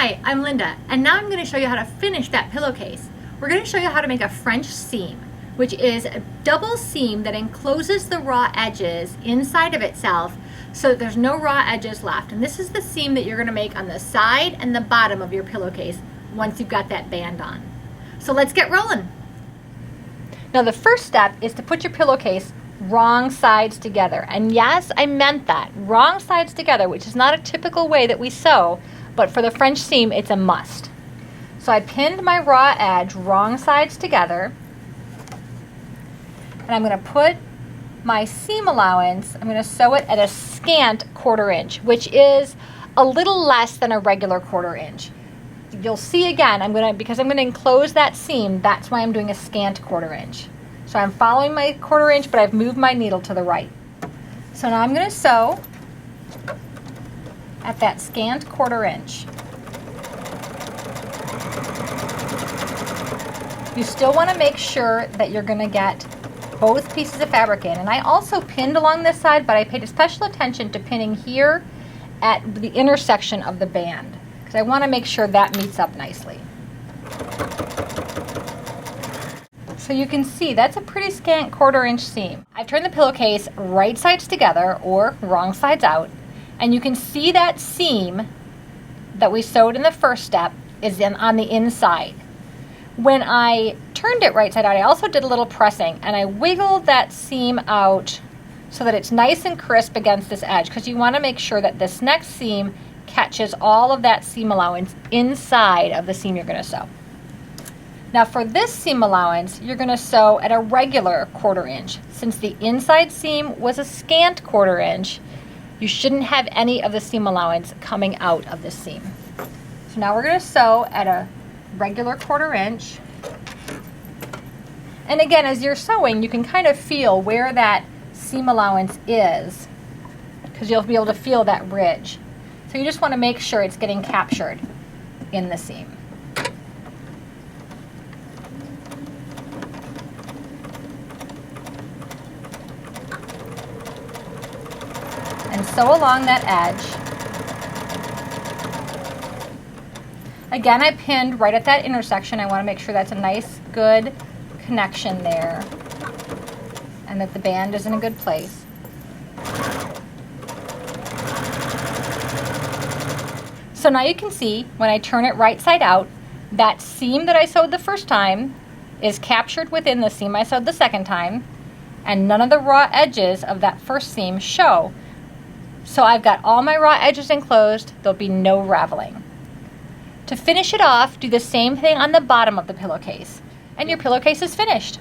Hi, I'm Linda, and now I'm going to show you how to finish that pillowcase. We're going to show you how to make a French seam, which is a double seam that encloses the raw edges inside of itself so that there's no raw edges left. And this is the seam that you're going to make on the side and the bottom of your pillowcase once you've got that band on. So let's get rolling. Now the first step is to put your pillowcase wrong sides together. And yes, I meant that. Wrong sides together, which is not a typical way that we sew, but for the French seam, it's a must. So I pinned my raw edge wrong sides together, and I'm going to put my seam allowance, I'm going to sew it at a scant 1/4 inch, which is a little less than a regular 1/4 inch. You'll see again, because I'm going to enclose that seam, that's why I'm doing a scant 1/4 inch. So I'm following my 1/4 inch, but I've moved my needle to the right. So now I'm going to sew at that scant 1/4 inch. You still want to make sure that you're going to get both pieces of fabric in. And I also pinned along this side, but I paid special attention to pinning here at the intersection of the band, because I want to make sure that meets up nicely. So you can see that's a pretty scant 1/4 inch seam. I've turned the pillowcase right sides together or wrong sides out, and you can see that seam that we sewed in the first step is on the inside. When I turned it right side out, I also did a little pressing, and I wiggled that seam out so that it's nice and crisp against this edge, because you want to make sure that this next seam catches all of that seam allowance inside of the seam you're going to sew. Now for this seam allowance, you're going to sew at a regular 1/4 inch. Since the inside seam was a scant 1/4 inch, you shouldn't have any of the seam allowance coming out of this seam. So now we're going to sew at a regular 1/4 inch. And again, as you're sewing, you can kind of feel where that seam allowance is, because you'll be able to feel that ridge. So you just want to make sure it's getting captured in the seam. And sew along that edge. Again, I pinned right at that intersection. I want to make sure that's a nice, good connection there, and that the band is in a good place. So now you can see, when I turn it right side out, that seam that I sewed the first time is captured within the seam I sewed the second time, and none of the raw edges of that first seam show. So I've got all my raw edges enclosed, there'll be no raveling. To finish it off, do the same thing on the bottom of the pillowcase, and your pillowcase is finished.